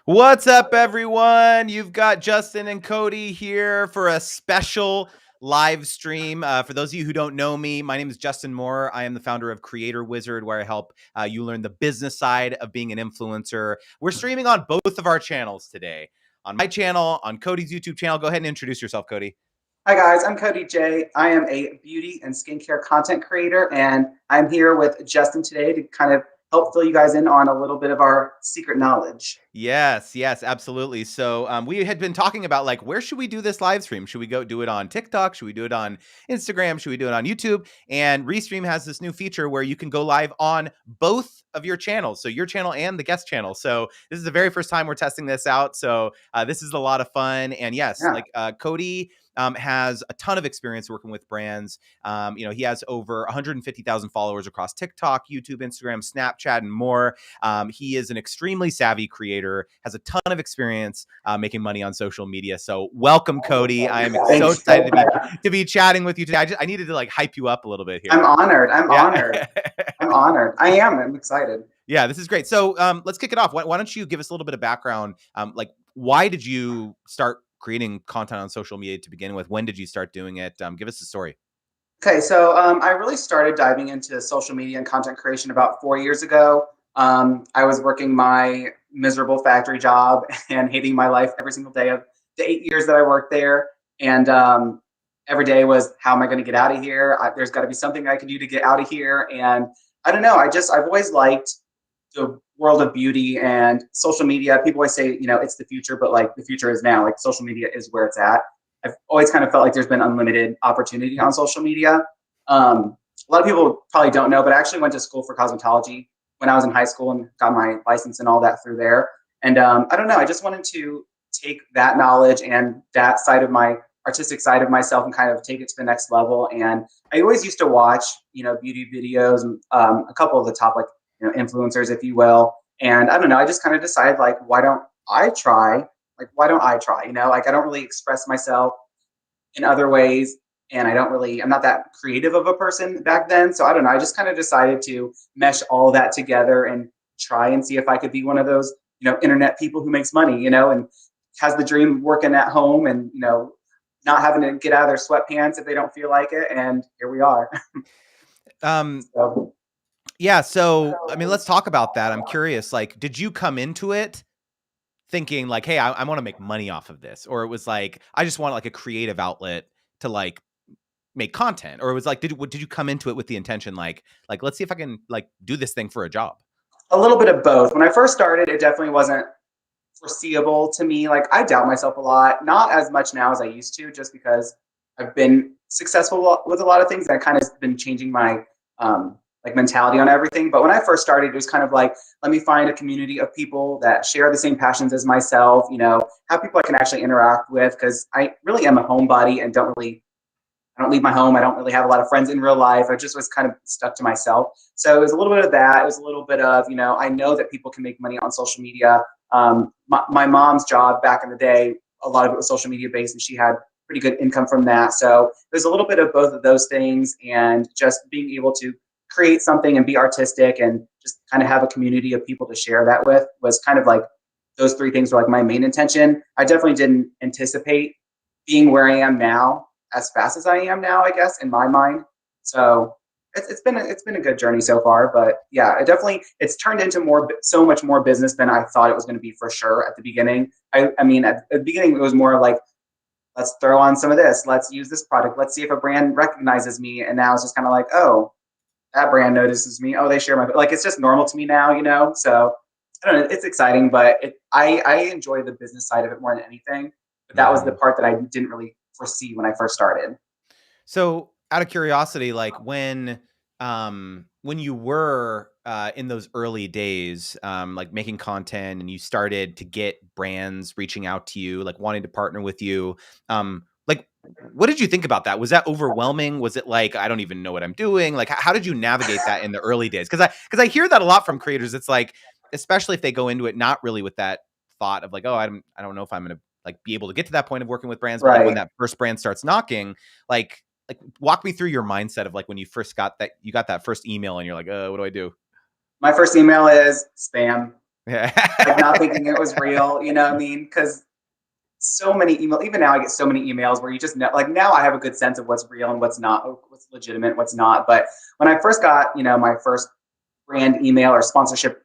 What's up, everyone? You've got Justin and Cody here for a special live stream. For those of you who don't know me, my name is Justin Moore. I am the founder of Creator Wizard, where I help you learn the business side of being an influencer. We're streaming on both of our channels today. On my channel, on Cody's YouTube channel. Go ahead and introduce yourself, Cody. Hi guys, I'm Cody J. I am a beauty and skincare content creator, and I'm here with Justin today to kind of help fill you guys in on a little bit of our secret knowledge. Yes, absolutely. So we had been talking about like, where should we do this live stream? Should we go do it on TikTok? Should we do it on Instagram? Should we do it on YouTube? And Restream has this new feature where you can go live on both of your channels, so your channel and the guest channel. So this is the very first time we're testing this out. So this is a lot of fun. And yes, Cody has a ton of experience working with brands. He has over 150,000 followers across TikTok, YouTube, Instagram, Snapchat, and more. He is an extremely savvy creator, has a ton of experience making money on social media. So welcome, Cody. I am so excited to be chatting with you today. I needed to like hype you up a little bit here. I'm honored. I'm honored. I'm excited. Yeah, this is great. So let's kick it off. Why don't you give us a little bit of background? Like, why did you start creating content on social media to begin with? When did you start doing it? Give us a story. Okay, so I really started diving into social media and content creation about 4 years ago. I was working my miserable factory job and hating my life every single day of the 8 years that I worked there. And every day was, how am I going to get out of here? There's got to be something I can do to get out of here. And I don't know. I've always liked the world of beauty and social media. People always say, it's the future, but like the future is now. Like social media is where it's at. I've always kind of felt like there's been unlimited opportunity on social media. A lot of people probably don't know, but I actually went to school for cosmetology when I was in high school and got my license and all that through there. And I don't know, I just wanted to take that knowledge and that side of my artistic side of myself and kind of take it to the next level. And I always used to watch, beauty videos, a couple of the top, influencers, if you will. And I don't know, I just kind of decided, like, why don't I try? I don't really express myself in other ways. And I'm not that creative of a person back then. So I don't know, I just kind of decided to mesh all that together and try and see if I could be one of those, internet people who makes money, and has the dream working at home and, not having to get out of their sweatpants if they don't feel like it. And here we are. Yeah. So, I mean, let's talk about that. I'm curious, like, did you come into it thinking like, hey, I want to make money off of this? Or it was like, I just want like a creative outlet to like make content? Or it was like, did you come into it with the intention, like, let's see if I can like do this thing for a job? A little bit of both. When I first started, it definitely wasn't foreseeable to me. Like, I doubt myself a lot, not as much now as I used to, just because I've been successful with a lot of things. I kind of been changing my mentality on everything. But when I first started, it was kind of like, let me find a community of people that share the same passions as myself, have people I can actually interact with, because I really am a homebody and I don't leave my home. I don't really have a lot of friends in real life. I just was kind of stuck to myself. So it was a little bit of that. It was a little bit of, I know that people can make money on social media. My mom's job back in the day, a lot of it was social media based, and she had pretty good income from that. So there's a little bit of both of those things, and just being able to create something and be artistic and just kind of have a community of people to share that with was kind of like, those three things were like my main intention. I definitely didn't anticipate being where I am now as fast as I am now, I guess, in my mind. So it's been a good journey so far. But yeah, it's turned into so much more business than I thought it was going to be, for sure, at the beginning. I mean, at the beginning, it was more like, let's throw on some of this, let's use this product, let's see if a brand recognizes me. And now it's just kind of like, oh, that brand notices me, oh, they share like, it's just normal to me now, so I don't know, it's exciting. But I enjoy the business side of it more than anything. But that was the part that I didn't really foresee when I first started. So out of curiosity, like when you were in those early days, like making content, and you started to get brands reaching out to you, like wanting to partner with you, like What did you think about that? Was that overwhelming? Was it like, I don't even know what I'm doing? Like, how did you navigate that in the early days? Because I hear that a lot from creators. It's like, especially if they go into it not really with that thought of like, oh, I don't know if I'm gonna like be able to get to that point of working with brands, but like when Right. that first brand starts knocking, like walk me through your mindset of like when you first got that first email and you're like, what do I do? My first email is spam, Yeah. like not thinking it was real. You know what I mean? Because so many emails. Even now, I get so many emails where you just know. Like now, I have a good sense of what's real and what's not, what's legitimate, what's not. But when I first got, my first brand email or sponsorship,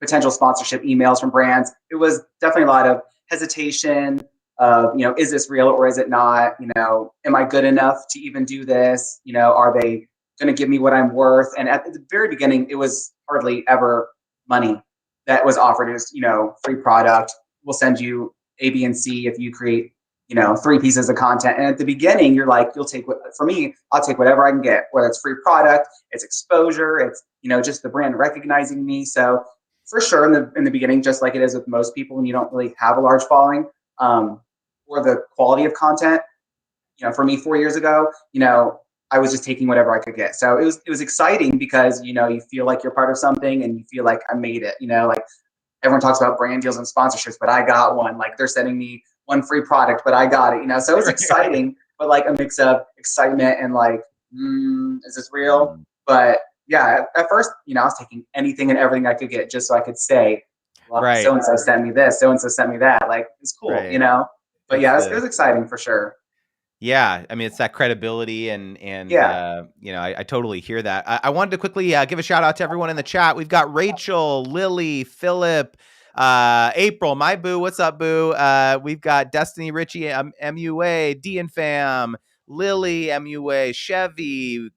potential sponsorship emails from brands, it was definitely a lot of hesitation of, is this real or is it not? Am I good enough to even do this? Are they going to give me what I'm worth? And at the very beginning, it was hardly ever money that was offered. It was, free product. We'll send you A, B, and C if you create, 3 pieces of content. And at the beginning, you're like, for me, I'll take whatever I can get, whether it's free product, it's exposure, it's, just the brand recognizing me. So for sure, in the beginning, just like it is with most people, when you don't really have a large following, or the quality of content, for me 4 years ago, I was just taking whatever I could get. So it was exciting because you feel like you're part of something and you feel like I made it. Like everyone talks about brand deals and sponsorships, but I got one. Like they're sending me one free product, but I got it. So it was Right. exciting, but like a mix of excitement and like, is this real? Mm, But yeah, at first, I was taking anything and everything I could get just so I could say, well, so right. and so sent me this, so and so sent me that. Like it's cool. Right. But It's yeah, it was the exciting for sure. Yeah, I mean, it's that credibility and Yeah. I totally hear that. I wanted to quickly give a shout out to everyone in the chat. We've got Rachel, Lily, Philip, April, my boo. What's up, boo? We've got Destiny, Richie, MUA, D and Fam, Lily, MUA, Chevy.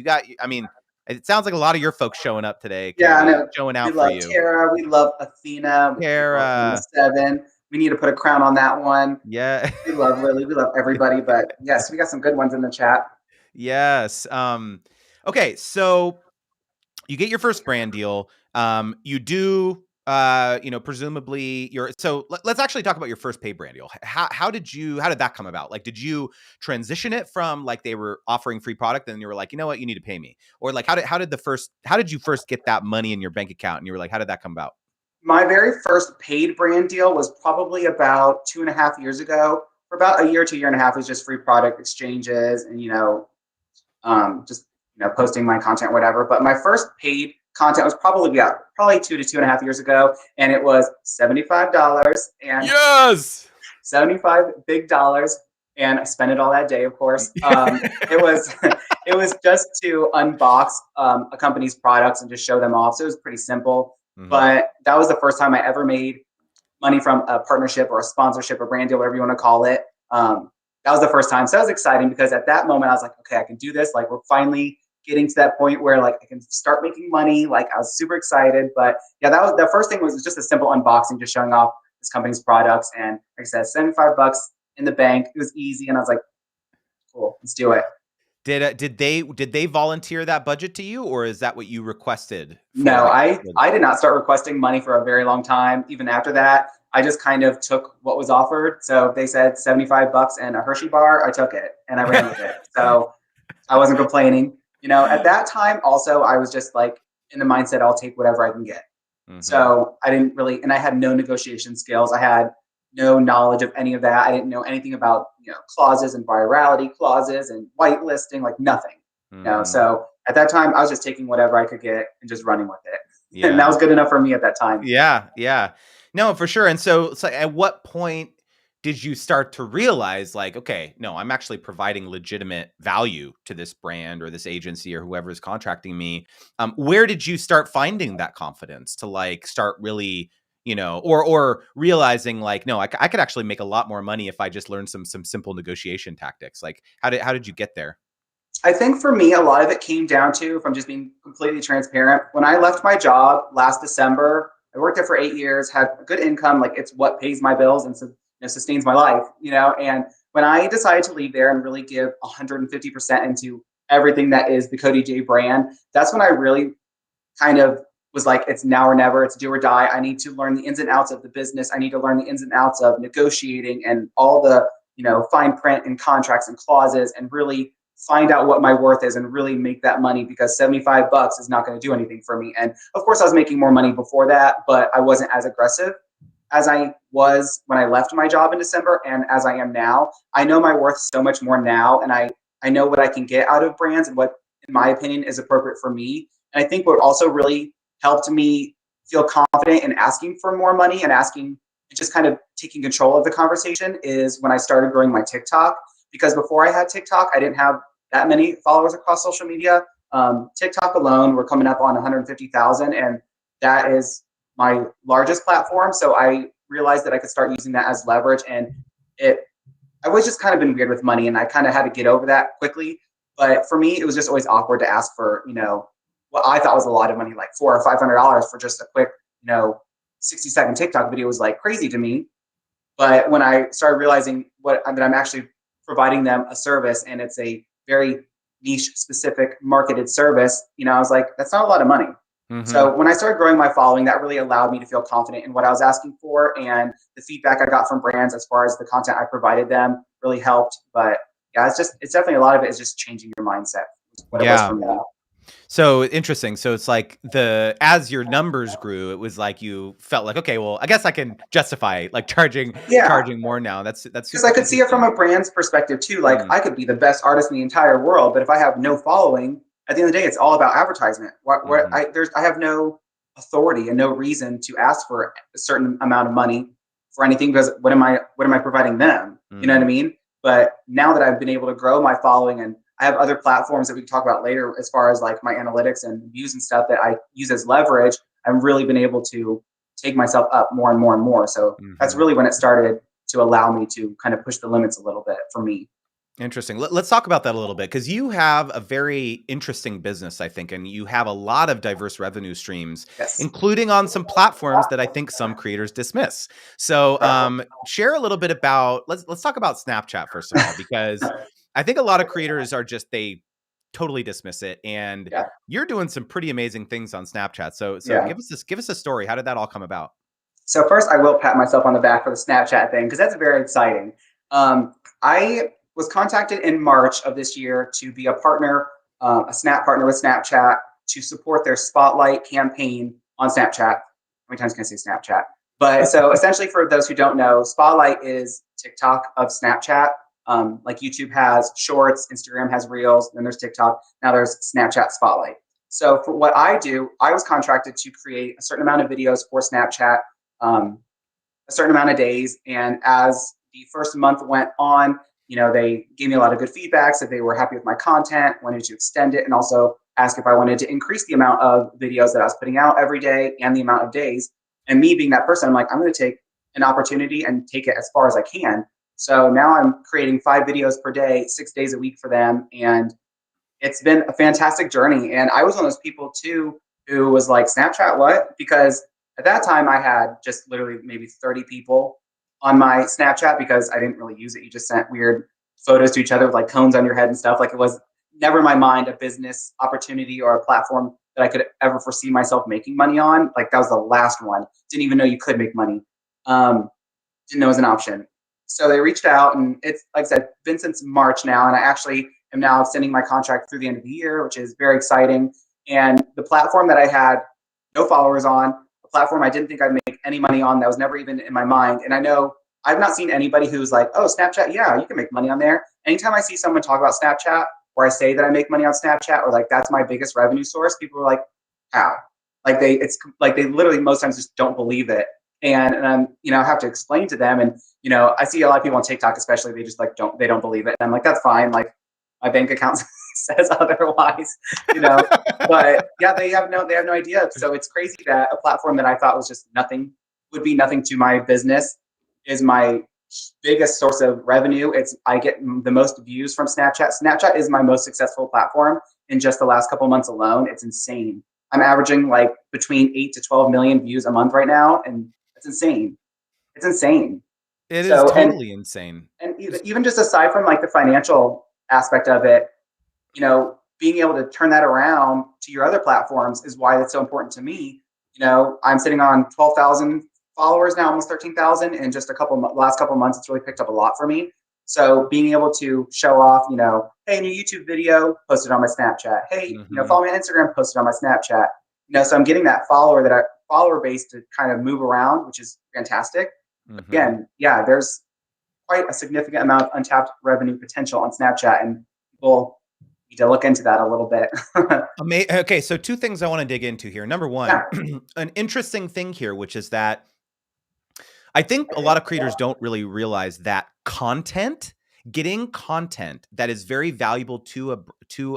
I mean, it sounds like a lot of your folks showing up today, Yeah, I Cody, know. showing We out for love you. Tara. We love Athena with April and the Tara, seven. We need to put a crown on that one. yeah. We love Lily. We love everybody. But yes, we got some good ones in the chat. Yes. Okay, so you get your first brand deal. You do, presumably let's actually talk about your first paid brand deal. How did that come about? Like, did you transition it from like they were offering free product and you were like, you know what, you need to pay me? Or like, how did you first get that money in your bank account? And you were like, how did that come about? My very first paid brand deal was probably about 2.5 years ago. For about a year to a year and a half, it was just free product exchanges and just posting my content, whatever. But my first paid content was probably 2 to 2.5 years ago, and it was $75 and Yes. 75 big dollars, and I spent it all that day, of course. It was it was just to unbox a company's products and just show them off. So it was pretty simple. Hmm. But that was the first time I ever made money from a partnership or a sponsorship or brand deal, whatever you want to call it. That was the first time. So that was exciting because at that moment I was like, okay, I can do this. Like we're finally getting to that point where like I can start making money. Like I was super excited. But yeah, that was the first thing was just a simple unboxing, just showing off this company's products. And like I said, 75 bucks in the bank. It was easy. And I was like, cool, let's do it. Did they volunteer that budget to you, or is that what you requested for No, like? I did not start requesting money for a very long time. Even after that, I just kind of took what was offered. So if they said 75 bucks and a Hershey bar, I took it and I ran with it. So I wasn't complaining. At that time, also, I was just like in the mindset, I'll take whatever I can get. Hmm. So I didn't really, and I had no negotiation skills. I had no knowledge of any of that. I didn't know anything about, clauses and virality clauses and whitelisting, like nothing. Hmm. So at that time, I was just taking whatever I could get and just running with it. And that Yeah. was good enough for me at that time. Yeah, yeah. No, for sure. And so at what point did you start to realize like, okay, no, I'm actually providing legitimate value to this brand or this agency or whoever is contracting me? Where did you start finding that confidence to like start really, or realizing like, no, I could actually make a lot more money if I just learned some simple negotiation tactics. Like, how did you get there? I think for me, a lot of it came down to, if I'm just being completely transparent, when I left my job last December, I worked there for 8 years, had a good income, like it's what pays my bills and sustains my life, And when I decided to leave there and really give 150% into everything that is the Cody J brand, that's when I really kind of was like, it's now or never, it's do or die. I need to learn the ins and outs of the business. I need to learn the ins and outs of negotiating and all the fine print and contracts and clauses and really find out what my worth is and really make that money, because $75 is not going to do anything for me. And of course, I was making more money before that, but I wasn't as aggressive as I was when I left my job in December and as I am now. I know my worth so much more now, and I know what I can get out of brands and what, in my opinion, is appropriate for me. And I think what also really helped me feel confident in asking for more money and asking, just kind of taking control of the conversation, is when I started growing my TikTok. Because before I had TikTok, I didn't have that many followers across social media. TikTok alone, we're coming up on 150,000, and that is my largest platform. So I realized that I could start using that as leverage. And it, I was just kind of been weird with money, and I kind of had to get over that quickly. But for me, it was just always awkward to ask for, what I thought was a lot of money, like $400 or $500 for just a quick, 60-second TikTok video was like crazy to me. But when I started realizing that I'm actually providing them a service, and it's a very niche, specific, marketed service, I was like, that's not a lot of money. So when I started growing my following, that really allowed me to feel confident in what I was asking for, and the feedback I got from brands as far as the content I provided them really helped. But yeah, it's definitely, a lot of it is just changing your mindset. What it was Yeah. for me. So interesting. So it's like as your numbers grew, it was like you felt like, okay, well, I guess I can justify like charging Yeah, more now. That's because I super could see it from interesting. a brand's perspective too. Like, Mm, I could be the best artist in the entire world, but if I have no following, at the end of the day, it's all about advertisement. mhm. I have no authority and no reason to ask for a certain amount of money for anything, because what am I providing them? You know what I Mm. mean? But now that I've been able to grow my following, and I have other platforms that we can talk about later as far as like my analytics and views and stuff that I use as leverage, I've really been able to take myself up more and more and more. So that's Mhm. really when it started to allow me to kind of push the limits a little bit for me. Interesting. Let's talk about that a little bit, because you have a very interesting business, I think, and you have a lot of diverse revenue streams, Yes. including on some platforms that I think some creators dismiss. So, share a little bit about let's talk about Snapchat first of all, because I think a lot of creators are just they totally dismiss it, and Yeah. you're doing some pretty amazing things on Snapchat. So Yeah. give us a story. How did that all come about? So first, I will pat myself on the back for the Snapchat thing, because that's very exciting. I was contacted in March of this year to be a partner, a Snap partner with Snapchat, to support their Spotlight campaign on Snapchat. How many times can I say Snapchat? But so essentially, for those who don't know, Spotlight is TikTok of Snapchat. Like YouTube has Shorts, Instagram has Reels, then there's TikTok. Now there's Snapchat Spotlight. So for what I do, I was contracted to create a certain amount of videos for Snapchat, um, a certain amount of days. And as the first month went on, they gave me a lot of good feedback, said they were happy with my content, wanted to extend it, and also asked if I wanted to increase the amount of videos that I was putting out every day and the amount of days. And me being that person, I'm like, I'm going to take an opportunity and take it as far as I can. So now I'm creating 5 videos per day, 6 days a week for them. And it's been a fantastic journey. And I was one of those people too who was like, Snapchat, what? Because at that time I had just literally maybe 30 people on my Snapchat, because I didn't really use it. You just sent weird photos to each other with like cones on your head and stuff. Like, it was never in my mind a business opportunity or a platform that I could ever foresee myself making money on. Like, that was the last one. Didn't even know you could make money. Didn't know it was an option. So they reached out, and it's, like I said, been since March now, and I actually am now extending my contract through the end of the year, which is very exciting. And the platform that I had no followers on, a platform I didn't think I'd make any money on, that was never even in my mind. And I know I've not seen anybody who's like, oh, Snapchat, yeah, you can make money on there. Anytime I see someone talk about Snapchat, or I say that I make money on Snapchat, or like that's my biggest revenue source, people are like, how? Like, it's like they literally most times just don't believe it. And I have to explain to them. And I see a lot of people on TikTok, especially, they just like don't believe it. And I'm like, that's fine. Like, my bank account says otherwise, you know. But yeah, they have no idea. So it's crazy that a platform that I thought was just nothing, would be nothing to my business, is my biggest source of revenue. I get the most views from Snapchat. Snapchat is my most successful platform in just the last couple months alone. It's insane. I'm averaging like between 8 to 12 million views a month right now, and it's insane. It's insane. It is So, totally insane. and even just aside from like the financial aspect of it, being able to turn that around to your other platforms is why it's so important to me. I'm sitting on 12,000 followers now, almost 13,000 in just last couple months. It's really picked up a lot for me. So being able to show off, hey, new YouTube video, post it on my Snapchat. Hey, Hmm. follow me on Instagram, post it on my Snapchat. So I'm getting that follower base to kind of move around, which is fantastic. But Hmm. again, yeah, there's quite a significant amount of untapped revenue potential on Snapchat, and people need to look into that a little bit. Okay, so two things I want to dig into here. Number one, Yeah, an interesting thing here, which is that I think a lot of creators don't really realize that getting content that is very valuable to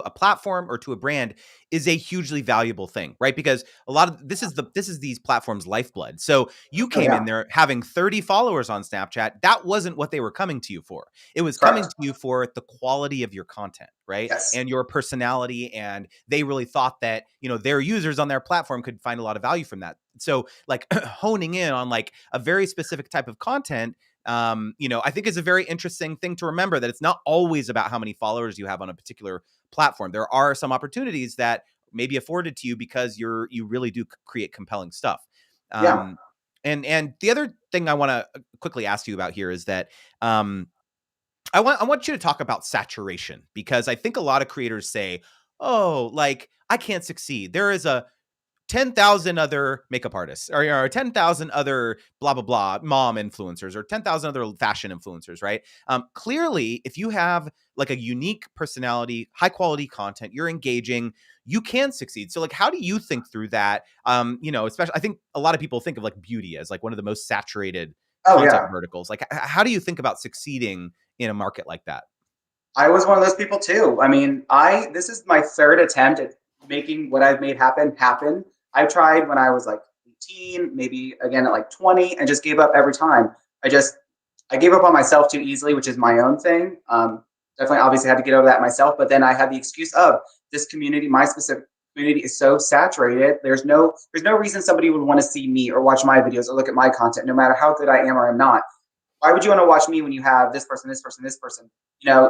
a platform or to a brand is a hugely valuable thing, right? Because a lot of this is these platforms' lifeblood. So you oh came in yeah, there having 30 followers on Snapchat. That wasn't what they were coming to you for. It was coming correct. to you for the quality of your content, right? Yes, And your personality. And they really thought that, their users on their platform could find a lot of value from that. So like honing in on like a very specific type of content, I think is a very interesting thing to remember, that it's not always about how many followers you have on a particular platform. There are some opportunities that may be afforded to you because you really do create compelling stuff. yeah, Um, and the other thing I want to quickly ask you about here is that um, I want you to talk about saturation, because I think a lot of creators say, "Oh, like I can't succeed. There is a 10,000 other makeup artists, or 10,000 other blah, blah, blah, mom influencers, or 10,000 other fashion influencers," right? Clearly, if you have like a unique personality, high quality content, you're engaging, you can succeed. So like, how do you think through that? Especially, I think a lot of people think of like beauty as like one of the most saturated oh content yeah. verticals. Like, how do you think about succeeding in a market like that? I was one of those people too. I mean, I this is my third attempt at making what I've made happen. I tried when I was like 18, maybe again at like 20, and just gave up every time. I gave up on myself too easily, which is my own thing. Definitely, obviously, had to get over that myself. But then I had the excuse of this community, my specific community, is so saturated. There's no reason somebody would want to see me or watch my videos or look at my content, no matter how good I am or am not. Why would you want to watch me when you have this person, this person, this person?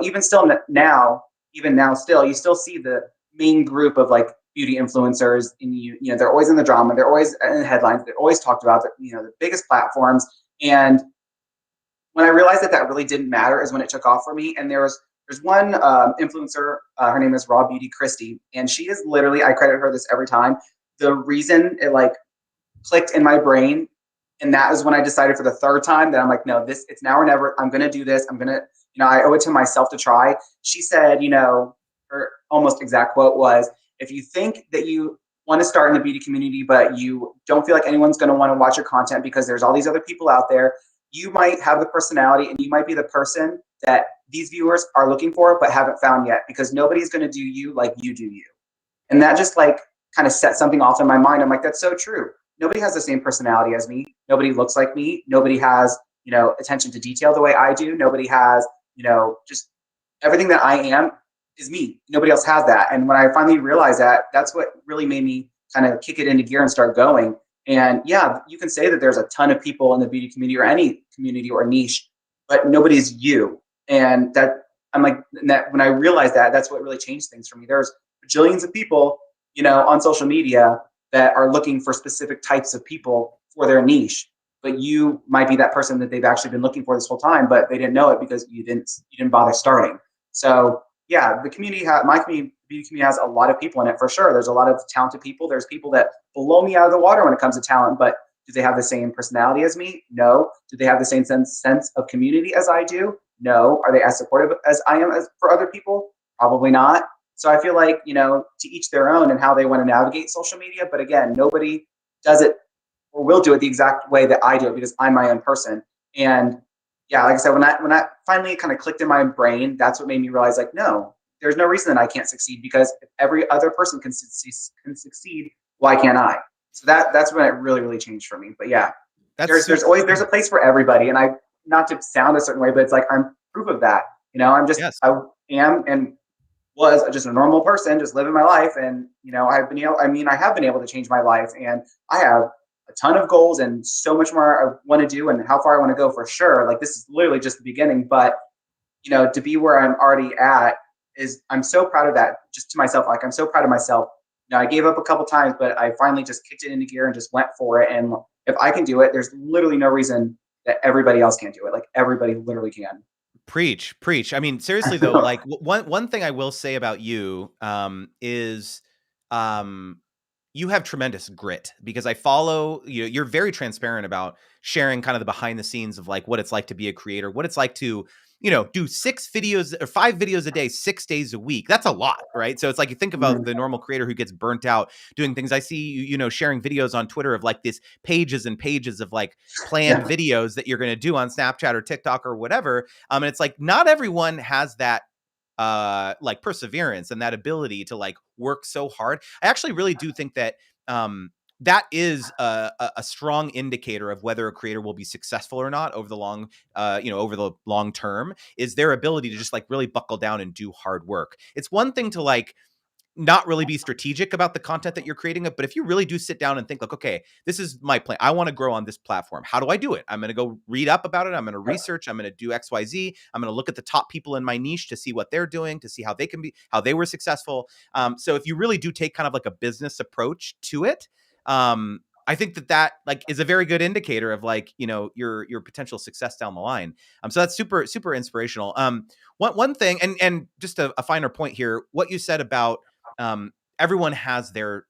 Even still now, even now, still, you still see the main group of like beauty influencers, and they're always in the drama, they're always in the headlines, they're always talked about, the biggest platforms. And when I realized that that really didn't matter is when it took off for me. And there's one influencer, her name is Raw Beauty Christy, and she is literally, I credit her this every time. The reason it like clicked in my brain, and that is when I decided for the third time that I'm like, no, it's now or never. I'm gonna do this. I'm gonna, I owe it to myself to try. She said, her almost exact quote was, if you think that you want to start in the beauty community, but you don't feel like anyone's going to want to watch your content because there's all these other people out there, you might have the personality and you might be the person that these viewers are looking for but haven't found yet, because nobody's going to do you like you do you. And that just like kind of set something off in my mind. I'm like, that's so true. Nobody has the same personality as me. Nobody looks like me. Nobody has, attention to detail the way I do. Nobody has, just everything that I am is me. Nobody else has that. And when I finally realized that, that's what really made me kind of kick it into gear and start going. And yeah, you can say that there's a ton of people in the beauty community or any community or niche, but nobody's you. And that I'm like, that when I realized that, that's what really changed things for me. There's bajillions of people, on social media that are looking for specific types of people for their niche. But you might be that person that they've actually been looking for this whole time, but they didn't know it because you didn't bother starting. So yeah, my community, beauty community has a lot of people in it for sure. There's a lot of talented people. There's people that blow me out of the water when it comes to talent, but do they have the same personality as me? No. Do they have the same sense of community as I do? No. Are they as supportive as I am as for other people? Probably not. So I feel like, to each their own and how they want to navigate social media. But again, nobody does it or will do it the exact way that I do it because I'm my own person. And yeah, like I said, when I finally kind of clicked in my brain, that's what made me realize like, no, there's no reason that I can't succeed, because if every other person can succeed, why can't I? So that's when it really, really changed for me. But yeah, That's there's super. always there's a place for everybody. And I, not to sound a certain way, but it's like I'm proof of that. Yes. I am and was just a normal person, just living my life. And, I have been able to change my life, and I have a ton of goals and so much more I want to do and how far I want to go for sure. Like this is literally just the beginning, but to be where I'm already at is, I'm so proud of that just to myself. Like I'm so proud of myself. I gave up a couple times, but I finally just kicked it into gear and just went for it. And if I can do it, there's literally no reason that everybody else can't do it. Like everybody literally can. Preach, preach. I mean, seriously though, like one thing I will say about you is um you have tremendous grit, because I follow you. You're very transparent about sharing kind of the behind the scenes of like what it's like to be a creator, what it's like to, do 6 videos or 5 videos a day, 6 days a week. That's a lot, right? So it's like you think about Mhm. the normal creator who gets burnt out doing things. I see you, sharing videos on Twitter of like this pages and pages of like planned Yeah, videos that you're going to do on Snapchat or TikTok or whatever. And it's like not everyone has that like perseverance and that ability to like work so hard. I actually really do think that that is a strong indicator of whether a creator will be successful or not over the long over the long term, is their ability to just like really buckle down and do hard work. It's one thing to like not really be strategic about the content that you're creating, but if you really do sit down and think like, okay, this is my plan, I want to grow on this platform, how do I do it? I'm going to go read up about it, I'm going to research, I'm going to do XYZ, I'm going to look at the top people in my niche to see what they're doing, to see how they were successful. So if you really do take kind of like a business approach to it, I think that like is a very good indicator of like, your potential success down the line. So that's super super inspirational. One thing, and just a finer point here, what you said about everyone has their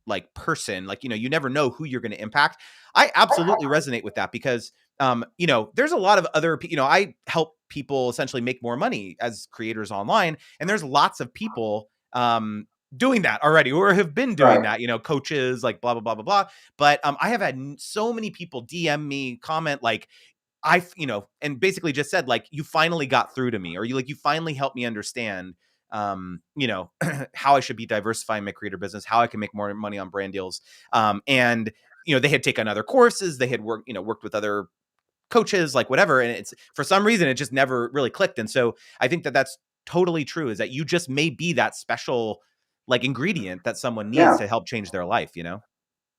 like person, like, you never know who you're going to impact. I absolutely resonate with that, because there's a lot of other I help people essentially make more money as creators online, and there's lots of people doing that already, or have been doing right. that, coaches, like blah blah blah blah blah. But I have had so many people DM me, comment like, and basically just said like, you finally got through to me, or you finally helped me understand, how I should be diversifying my creator business, how I can make more money on brand deals. And they had taken other courses, they had worked with other coaches, like whatever, and it's for some reason it just never really clicked. And so I think that that's totally true, is that you just may be that special like ingredient that someone needs Yeah. to help change their life. Yeah,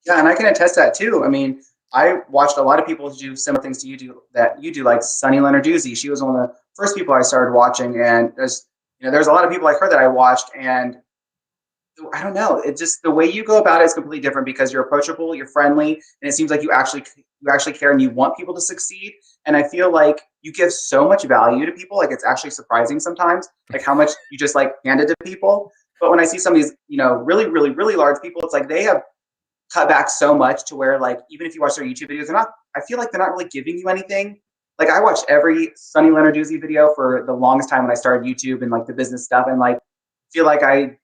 and I can attest that too. I mean, I watched a lot of people do similar things to you do that you do, like Sunny Lenarduzzi. She was one of the first people I started watching, and there's a lot of people like her that I watched, and I don't know, it just the way you go about it is completely different because you're approachable, you're friendly, and it seems like you actually care and you want people to succeed. And I feel like you give so much value to people, like it's actually surprising sometimes, like how much you just like hand it to people. But when I see some of these, really, really, really large people, it's like they have cut back so much to where like even if you watch their YouTube videos, they're not. I feel like they're not really giving you anything. Like I watched every Sunny Lenarduzzi video for the longest time when I started YouTube and like the business stuff, and like feel like I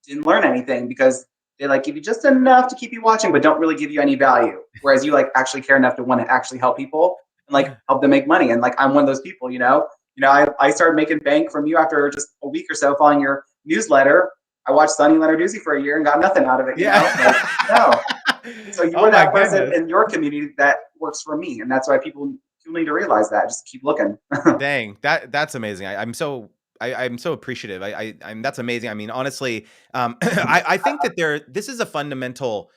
didn't learn anything because they like give you just enough to keep you watching, but don't really give you any value. Whereas you like actually care enough to want to actually help people and like help them make money. And like I'm one of those people, I started making bank from you after just a week or so following your newsletter. I watched Sunny Lenarduzzi for a year and got nothing out of it, Yeah. Like, no. So you Oh were my that person goodness. in your community that works for me. And that's why people need to realize that. Just keep looking. Dang, that's amazing. I'm so appreciative. I'm that's amazing. I mean, honestly, I think that this is a fundamental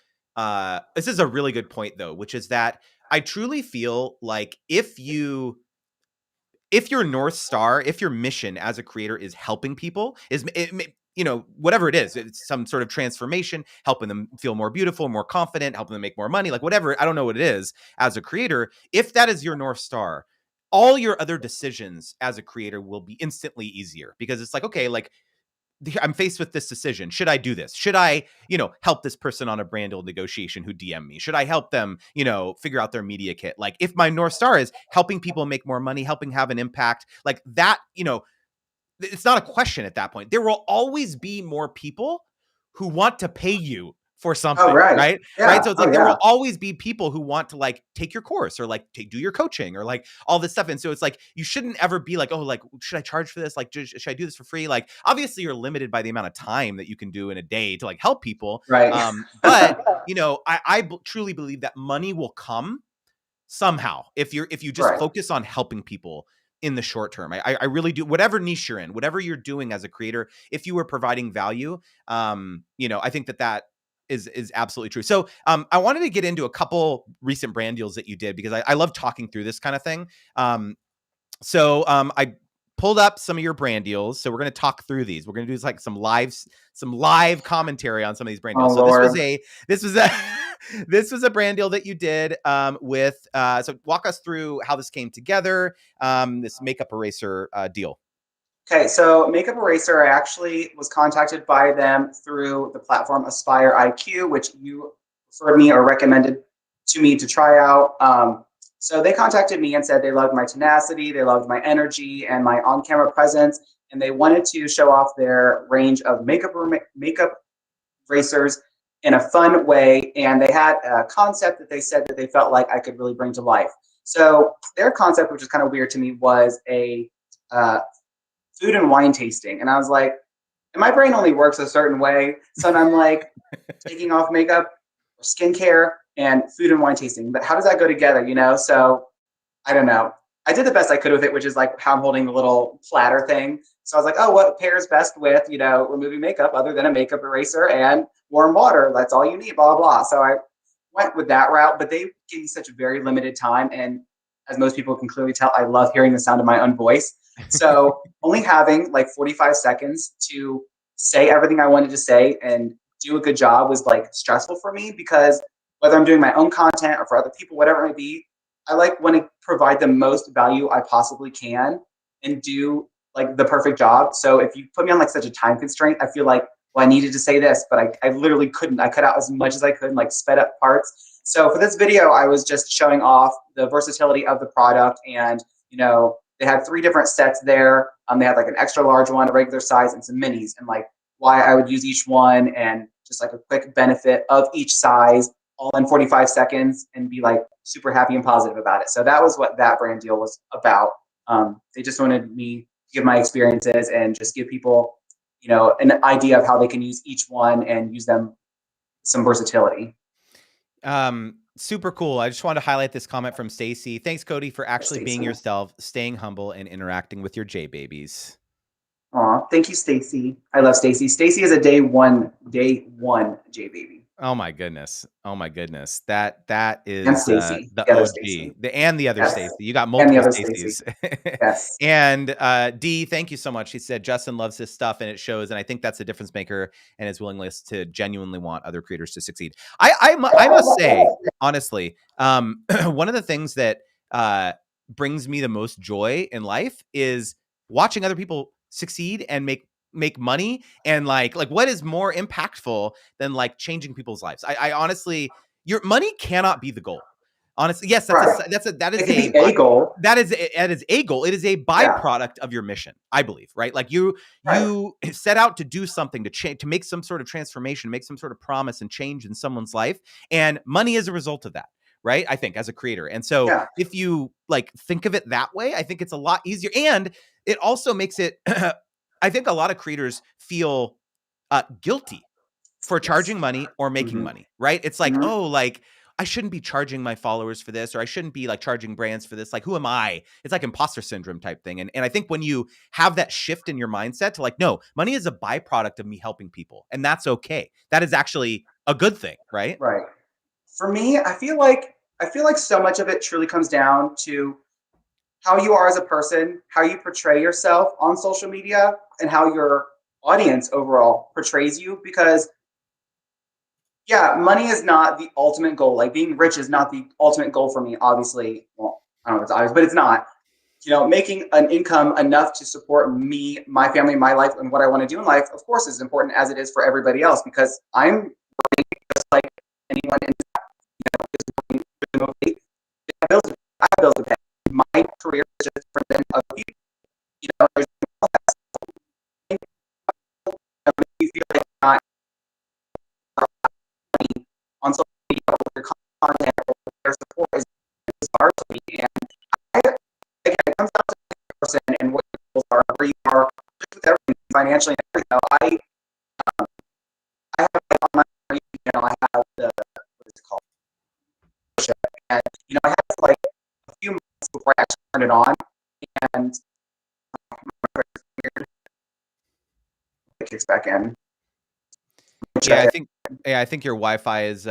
this is a really good point though, which is that I truly feel like if your North Star, if your mission as a creator is helping people, whatever it is, it's some sort of transformation, helping them feel more beautiful, more confident, helping them make more money, like whatever, I don't know what it is as a creator. If that is your North Star, all your other decisions as a creator will be instantly easier, because it's like, okay, like I'm faced with this decision. Should I do this? Should I, help this person on a brand deal negotiation who DM me? Should I help them, figure out their media kit? Like if my North Star is helping people make more money, helping have an impact, like that, it's not a question at that point. There will always be more people who want to pay you for Oh, something, right. right? Right. Yeah. So it's Oh, like there yeah. will always be people who want to like take your course, or like do your coaching, or like all this stuff. And so it's like you shouldn't ever be like, oh, like should I charge for this? Like should I do this for free? Like obviously you're limited by the amount of time that you can do in a day to like help people. Right. But I truly believe that money will come somehow if you just Right. focus on helping people in the short term. I really do. Whatever niche you're in, whatever you're doing as a creator, if you are providing value, I think that is absolutely true. So I wanted to get into a couple recent brand deals that you did, because I love talking through this kind of thing. I pulled up some of your brand deals, so we're going to talk through these. We're going to do like some live commentary on some of these brand Oh, deals. So Lord. this was a This was a brand deal that you did with. So walk us through how this came together. This makeup eraser deal. Okay, so Makeup Eraser, I actually was contacted by them through the platform Aspire IQ, which you referred me or recommended to me to try out. So they contacted me and said they loved my tenacity, they loved my energy and my on-camera presence, and they wanted to show off their range of makeup racers in a fun way. And they had a concept that they said that they felt like I could really bring to life. So their concept, which is kind of weird to me, was a uh, food and wine tasting. And I was like, and my brain only works a certain way. So I'm like taking off makeup or skincare and food and wine tasting. But how does that go together, you know? So I don't know. I did the best I could with it, which is like how I'm holding the little platter thing. So I was like, oh, what pairs best with, removing makeup other than a makeup eraser and warm water? That's all you need, blah, blah, blah. So I went with that route, but they gave me such a very limited time. And as most people can clearly tell, I love hearing the sound of my own voice. So only having like 45 seconds to say everything I wanted to say and do a good job was like stressful for me because whether I'm doing my own content or for other people, whatever it may be, I like want to provide the most value I possibly can and do like the perfect job. So if you put me on like such a time constraint, I feel like, well, I needed to say this, but I literally couldn't. I cut out as much as I could, and like sped up parts. So for this video, I was just showing off the versatility of the product, and they had 3 different sets there. They had like an extra large one, a regular size, and some minis, and like why I would use each one, and just like a quick benefit of each size, all in 45 seconds, and be like super happy and positive about it. So that was what that brand deal was about. They just wanted me to give my experiences and just give people, an idea of how they can use each one and use them some versatility. Super cool. I just wanted to highlight this comment from Stacy. Thanks, Cody, for actually being Stacy. yourself, staying humble, and interacting with your J babies. Aw, thank you, Stacy. I love Stacy. Stacy is a day one J baby. Oh my goodness. Oh my goodness. That And is Stacy, the the other OG. Stacy. The other Yes. Stacy. You got And the multiple other Stacy. Stacys. Yes. And D, thank you so much. He said Justin loves his stuff and it shows. And I think that's a difference maker and his willingness to genuinely want other creators to succeed. I must say, honestly, one of the things that brings me the most joy in life is watching other people succeed and make money, and like what is more impactful than like changing people's lives. I honestly, your money cannot be the goal. Honestly, yes, Right. that is It can be a goal. that is a goal. It is a Yeah. byproduct of your mission, I believe, right? Like you Right. set out to do something, to change, to make some sort of transformation, make some sort of promise and change in someone's life, and money is a result of that, right? I think as a creator. And so Yeah. if you like think of it that way, I think it's a lot easier, and it also makes it I think a lot of creators feel guilty for Yes. charging money or making Mhm. money, right? It's like, Mhm. oh, like I shouldn't be charging my followers for this, or I shouldn't be like charging brands for this. Like, who am I? It's like imposter syndrome type thing. And I think when you have that shift in your mindset to like, no, money is a byproduct of me helping people, and that's okay. That is actually a good thing, right? Right. For me, I feel like so much of it truly comes down to how you are as a person, how you portray yourself on social media, and how your audience overall portrays you. Because yeah, money is not the ultimate goal. Like being rich is not the ultimate goal for me. Obviously, well, I don't know if it's obvious, but it's not. Making an income enough to support me, my family, my life, and what I want to do in life, of course, is important as it is for everybody else. Because I'm just like anyone in remotely. I have bills to pay. My career is just different than other people. There's you feel like not on social media or your content or their support is hard to me. And again, it comes down to the person and what your goals are, where you are, just with everything financially and everything. I have like on my I have the what is it called? And I had like a few months before I actually turned it on, and it kicks back in. Yeah, I think your Wi-Fi is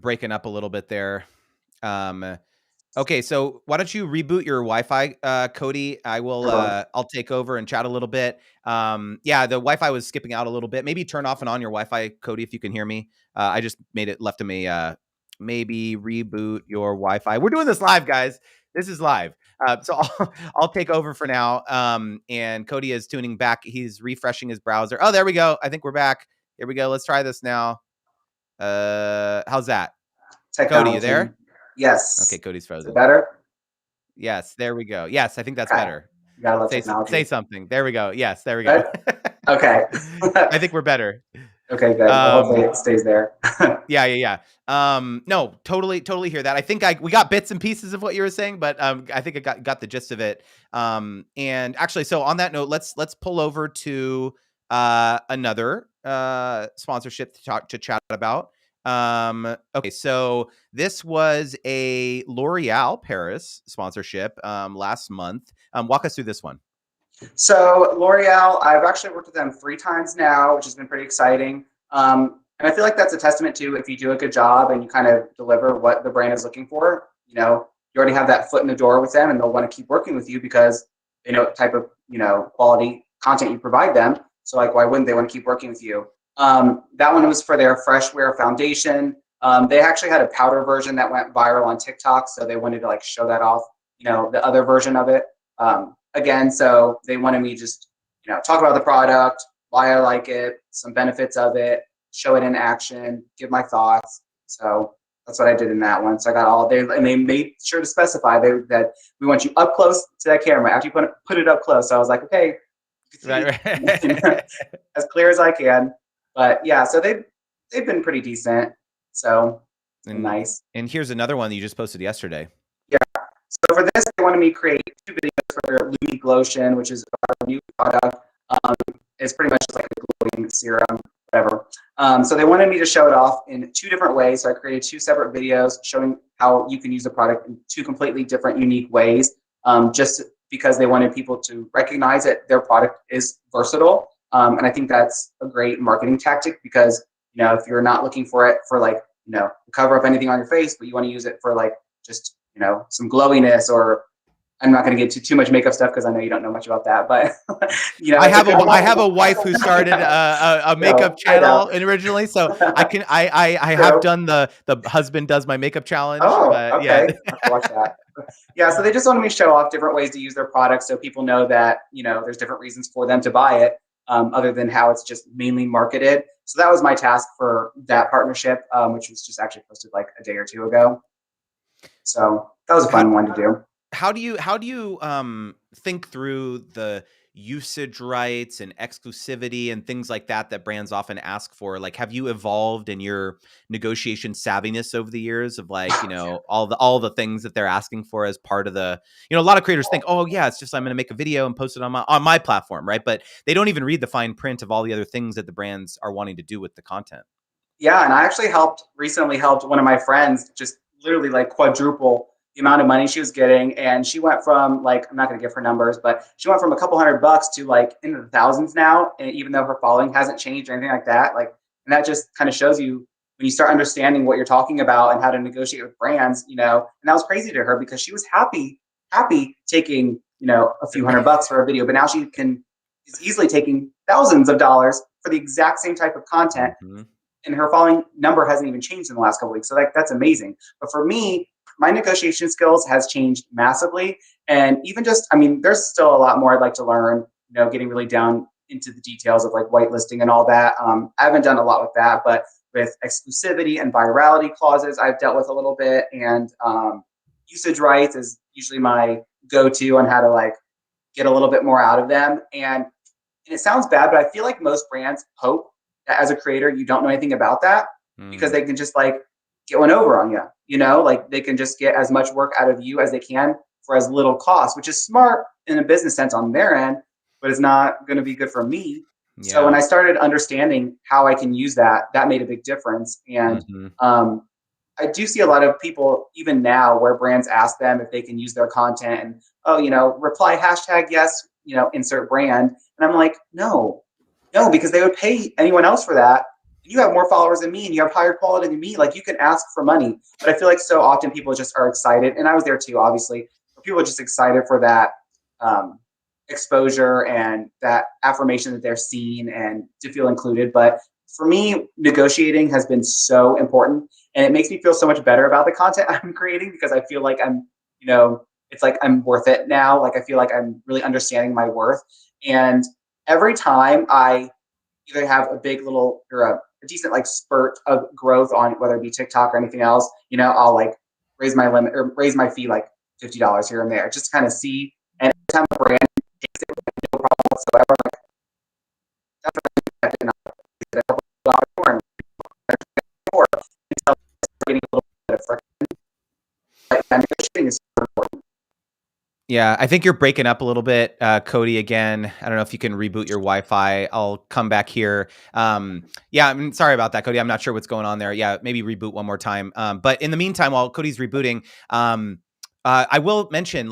breaking up a little bit there. Okay, so why don't you reboot your Wi-Fi, Cody? I'll take over and chat a little bit. Yeah, the Wi-Fi was skipping out a little bit. Maybe turn off and on your Wi-Fi, Cody, if you can hear me. I just left him a maybe reboot your Wi-Fi. We're doing this live, guys. This is live. So I'll take over for now. And Cody is tuning back. He's refreshing his browser. Oh, there we go. I think we're back. Here we go. Let's try this now. How's that? Cody, you Technology. there? Okay, Yes. Cody's Is it frozen. better? Yes, there we go. Yes, I think that's Okay. better. You gotta love Say technology. something. There we go. Yes, there we go. Good? Okay. I think we're better. Okay, good. Well, hopefully Um, it stays there. yeah. No, totally hear that. I think we got bits and pieces of what you were saying, but I think I got the gist of it. And actually, so on that note, let's pull over to another sponsorship to chat about. Okay, so this was a L'Oreal Paris sponsorship last month. Walk us through this one. So L'Oreal, I've actually worked with them 3 times now, which has been pretty exciting. And I feel like that's a testament to if you do a good job and you kind of deliver what the brand is looking for, you already have that foot in the door with them and they'll want to keep working with you because they know what type of, quality content you provide them. So like, why wouldn't they want to keep working with you? That one was for their Fresh Wear foundation. They actually had a powder version that went viral on TikTok. So they wanted to like show that off, the other version of it. Again, so they wanted me just, talk about the product, why I like it, some benefits of it, show it in action, give my thoughts. So that's what I did in that one. So I got and they made sure to specify that we want you up close to that camera after you put it up close. So I was like, okay, Right. as clear as I can. But yeah, so they've been pretty decent. So it's been and nice. and here's another one that you just posted yesterday. Yeah. So for this, they wanted me to create 2 videos for their Lumi Glotion, which is our new product. It's pretty much just like a glowing serum, whatever. So they wanted me to show it off in 2 different ways. So I created 2 separate videos showing how you can use the product in 2 completely different, unique ways, just because they wanted people to recognize that their product is versatile. And I think that's a great marketing tactic because, if you're not looking for it for like, cover up anything on your face, but you want to use it for like just, some glowiness or I'm not going to get to too much makeup stuff because I know you don't know much about that, but I it's a have a good I have a wife who started a makeup I know. channel originally, so I have True. done the husband does my makeup challenge, Oh, but yeah. okay. I'll have to watch that. Yeah, so they just wanted me to show off different ways to use their product so people know that, there's different reasons for them to buy it, other than how it's just mainly marketed. So that was my task for that partnership, which was just actually posted like a day or 2 ago. So that was a How fun one to do. how do you think through the usage rights and exclusivity and things like that brands often ask for? Like, have you evolved in your negotiation savviness over the years of like, all the things that they're asking for as part of the, a lot of creators think, oh yeah, it's just I'm going to make a video and post it on my platform, right? But they don't even read the fine print of all the other things that the brands are wanting to do with the content. Yeah, and I actually recently helped one of my friends just literally like quadruple the amount of money she was getting. And she went from like, I'm not going to give her numbers, but she went from a couple $100 to like into the thousands now. And even though her following hasn't changed or anything like that, like, and that just kind of shows you when you start understanding what you're talking about and how to negotiate with brands, and that was crazy to her because she was happy taking, a few $100 for a video, but now is easily taking thousands of dollars for the exact same type of content Mm-hmm. and her following number hasn't even changed in the last couple weeks. So that's amazing. But for me, my negotiation skills has changed massively. And even just, I mean, there's still a lot more I'd like to learn, getting really down into the details of like whitelisting and all that. I haven't done a lot with that, but with exclusivity and virality clauses, I've dealt with a little bit. And usage rights is usually my go-to on how to like get a little bit more out of them. And it sounds bad, but I feel like most brands hope that as a creator, you don't know anything about that because Mm. they can just like get one over on you, like they can just get as much work out of you as they can for as little cost, which is smart in a business sense on their end, but it's not going to be good for me. So when Yeah. I started understanding how I can use that, that made a big difference. And Mm-hmm. I do see a lot of people even now where brands ask them if they can use their content and, oh, reply hashtag yes, insert brand. And I'm like, no, because they would pay anyone else for that. You have more followers than me and you have higher quality than me. Like you can ask for money. But I feel like so often people just are excited. And I was there too, obviously. But people are just excited for that um, exposure and that affirmation that they're seen and to feel included. But for me, negotiating has been so important. And it makes me feel so much better about the content I'm creating because I feel like I'm, it's like I'm worth it now. Like I feel like I'm really understanding my worth. And every time I either have a big little or a decent like spurt of growth on whether it be TikTok or anything else, I'll like raise my limit or raise my fee like $50 here and there just to kind of see. And every time a brand takes it with no problem whatsoever, like definitely that did not get a couple of dollars more and more until getting a little bit of friction. But yeah, negotiating is super important. Yeah, I think you're breaking up a little bit, Cody, again. I don't know if you can reboot your Wi-Fi. I'll come back here. Yeah, I'm sorry about that, Cody. I'm not sure what's going on there. Yeah, maybe reboot one more time. But in the meantime, while Cody's rebooting, I will mention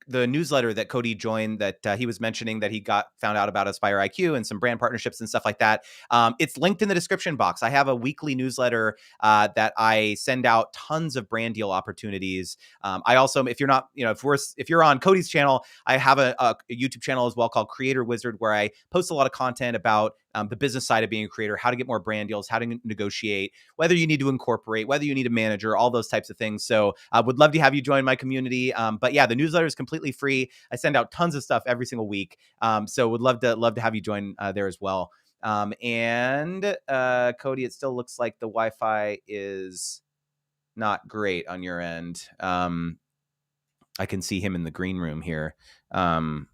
the newsletter that Cody joined that he was mentioning that he found out about Aspire IQ and some brand partnerships and stuff like that. It's linked in the description box. I have a weekly newsletter that I send out tons of brand deal opportunities. I also, if you're not, if you're on Cody's channel, I have a YouTube channel as well called Creator Wizard, where I post a lot of content about the business side of being a creator, how to get more brand deals, how to negotiate, whether you need to incorporate, whether you need a manager, all those types of things. So I would love to have you join my community. But yeah, the newsletter is completely free. I send out tons of stuff every single week. So would love to have you join there as well. And Cody, it still looks like the Wi-Fi is not great on your end. I can see him in the green room here. I'm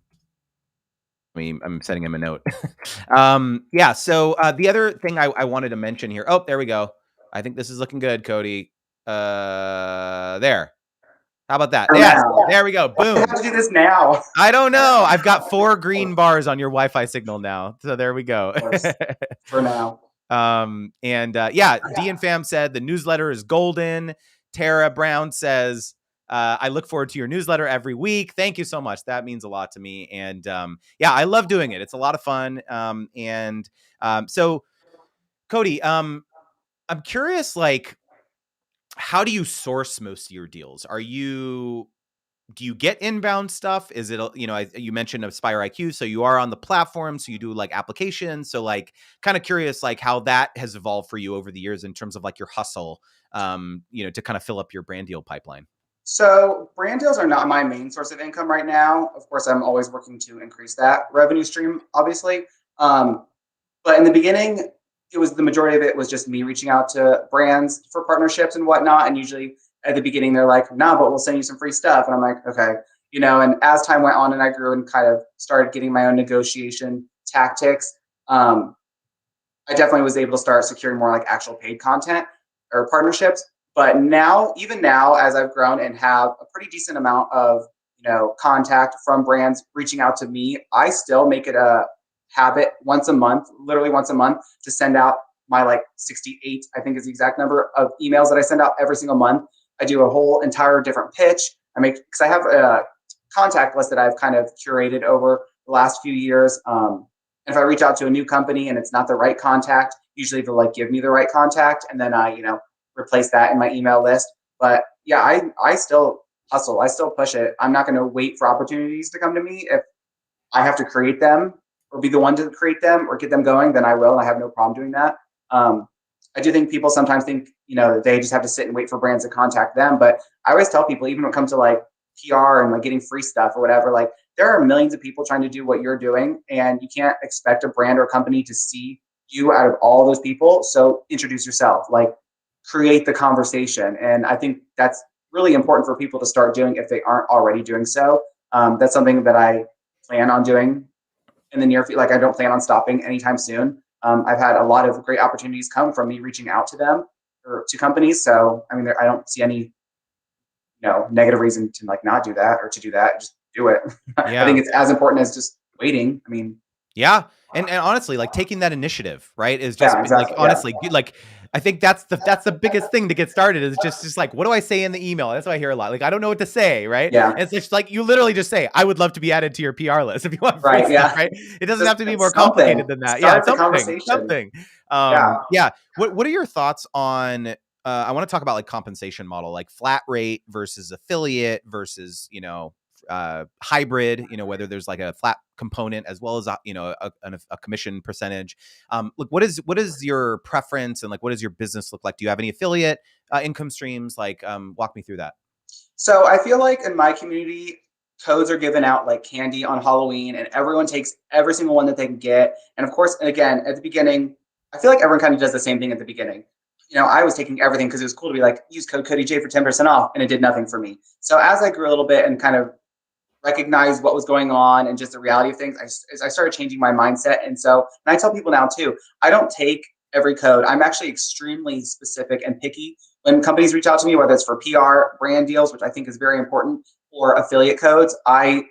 sending him a note. Yeah. So the other thing I wanted to mention here. Oh, there we go. I think this is looking good, Cody. There. How about that? Yes. There we go. Boom. I have to do this now. I don't know. I've got 4 green bars on your Wi-Fi signal now. So there we go. For now. Yeah, D and Fam said the newsletter is golden. Tara Brown says, I look forward to your newsletter every week. Thank you so much. That means a lot to me. And yeah, I love doing it. It's a lot of fun. So Cody, I'm curious, like, how do you source most of your deals? Do you get inbound stuff? Is it, you mentioned Aspire IQ, so you are on the platform, so you do like applications. So like, kind of curious, like how that has evolved for you over the years in terms of like your hustle, to kind of fill up your brand deal pipeline. So brand deals are not my main source of income right now. Of course, I'm always working to increase that revenue stream, obviously. But in the beginning, the majority of it was just me reaching out to brands for partnerships and whatnot. And usually at the beginning, they're like, no, but we'll send you some free stuff. And I'm like, okay. And as time went on and I grew and kind of started getting my own negotiation tactics, I definitely was able to start securing more like actual paid content or partnerships. But now, even now, as I've grown and have a pretty decent amount of, contact from brands reaching out to me, I still make it a habit literally once a month, to send out my like 68, I think is the exact number of emails that I send out every single month. I do a whole entire different pitch. Because I have a contact list that I've kind of curated over the last few years. And if I reach out to a new company and it's not the right contact, usually they'll like give me the right contact, and then I, replace that in my email list. But yeah, I still hustle. I still push it. I'm not going to wait for opportunities to come to me. If I have to create them or be the one to create them or get them going, then I will. I have no problem doing that. I do think people sometimes think, that they just have to sit and wait for brands to contact them. But I always tell people, even when it comes to like PR and like getting free stuff or whatever, like there are millions of people trying to do what you're doing, and you can't expect a brand or company to see you out of all those people. So introduce yourself, like create the conversation. And I think that's really important for people to start doing if they aren't already doing so. That's something that I plan on doing in the near future. Like I don't plan on stopping anytime soon. I've had a lot of great opportunities come from me reaching out to them or to companies. So, I don't see any, negative reason to like not do that or to do that. Just do it. Yeah. I think it's as important as just waiting. Yeah. And honestly, like taking that initiative, right, is just like, honestly, like, I think that's the biggest thing to get started is just like, what do I say in the email? That's what I hear a lot. Like, I don't know what to say. Right. Yeah. And it's just like, you literally just say, I would love to be added to your PR list if you want free Right. stuff, Yeah. right. It doesn't have to be more something. complicated than that. Start Yeah. the conversation. Something. Yeah. What are your thoughts on, I want to talk about like compensation model, like flat rate versus affiliate versus, hybrid, whether there's like a flat component as well as a commission percentage. Look, what is your preference, and like what does your business look like? Do you have any affiliate income streams? Like, walk me through that. So I feel like in my community, codes are given out like candy on Halloween, and everyone takes every single one that they can get. And of course, and again, at the beginning, I feel like everyone kind of does the same thing at the beginning. I was taking everything because it was cool to be like, use code Cody J for 10% off, and it did nothing for me. So as I grew a little bit and kind of recognized what was going on and just the reality of things, I started changing my mindset. And I tell people now too, I don't take every code. I'm actually extremely specific and picky when companies reach out to me, whether it's for PR, brand deals, which I think is very important, or affiliate codes. I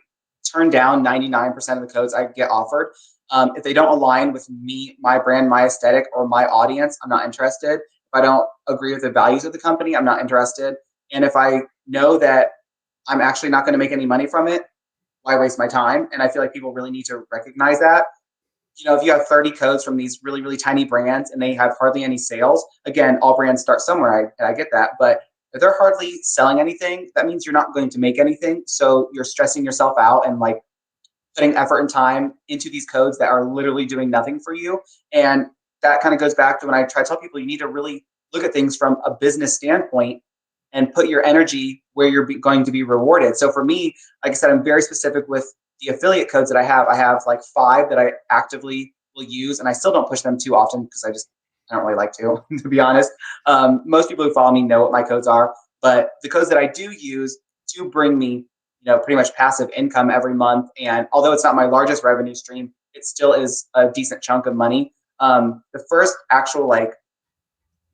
turn down 99% of the codes I get offered. If they don't align with me, my brand, my aesthetic, or my audience, I'm not interested. If I don't agree with the values of the company, I'm not interested. And if I know that I'm actually not going to make any money from it, why waste my time? And I feel like people really need to recognize that. If you have 30 codes from these really, really tiny brands and they have hardly any sales, again, all brands start somewhere. I get that. But if they're hardly selling anything, that means you're not going to make anything. So you're stressing yourself out and like putting effort and time into these codes that are literally doing nothing for you. And that kind of goes back to when I try to tell people you need to really look at things from a business standpoint and put your energy where you're going to be rewarded. So for me, like I said, I'm very specific with the affiliate codes that I have. I have like 5 that I actively will use, and I still don't push them too often because I don't really like to be honest. Most people who follow me know what my codes are, but the codes that I do use do bring me, pretty much passive income every month. And although it's not my largest revenue stream, it still is a decent chunk of money. The first actual like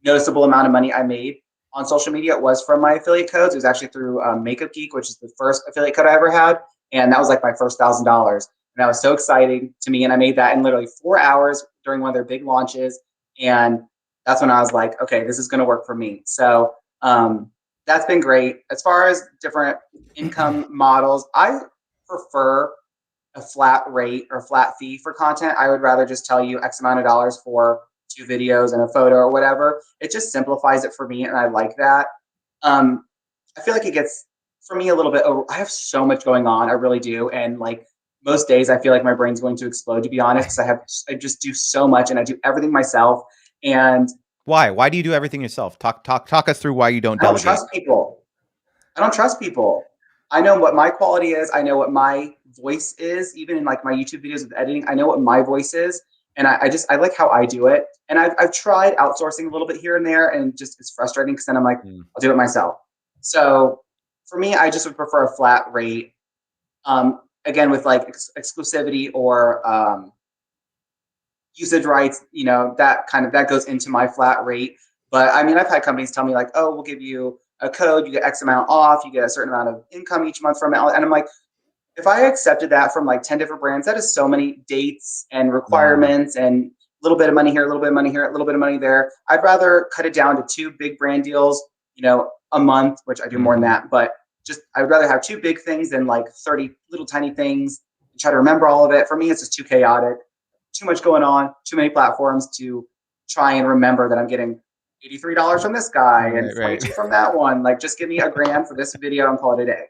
noticeable amount of money I made on social media was from my affiliate codes. It was actually through Makeup Geek, which is the first affiliate code I ever had. And that was like my first $1,000. And that was so exciting to me. And I made that in literally 4 hours during one of their big launches. And that's when I was like, okay, this is going to work for me. So that's been great. As far as different income models, I prefer a flat rate or flat fee for content. I would rather just tell you X amount of dollars for 2 videos and a photo or whatever. It just simplifies it for me, and I like that. I feel like it gets for me a little bit. I have so much going on, I really do, and like most days, I feel like my brain's going to explode. To be honest, because I just do so much, and I do everything myself. And Why? Why do you do everything yourself? Talk us through why you don't I don't delegate. trust people. I don't trust people. I know what my quality is. I know what my voice is. Even in like my YouTube videos with editing, I know what my voice is, and I like how I do it. And I've tried outsourcing a little bit here and there, and just it's frustrating because then I'm like, I'll do it myself. So for me, I just would prefer a flat rate. Again, with like exclusivity or usage rights, that goes into my flat rate. But I mean, I've had companies tell me like, oh, we'll give you a code, you get X amount off, you get a certain amount of income each month from it. And I'm like, if I accepted that from like 10 different brands, that is so many dates and requirements and a little bit of money here, a little bit of money here, a little bit of money there. I'd rather cut it down to 2 big brand deals, a month, which I do more than that. But I'd rather have 2 big things than like 30 little tiny things and try to remember all of it. For me, it's just too chaotic, too much going on, too many platforms to try and remember that I'm getting $83 from this guy and 42 from that one. Like, just give me $1,000 for this video and call it a day.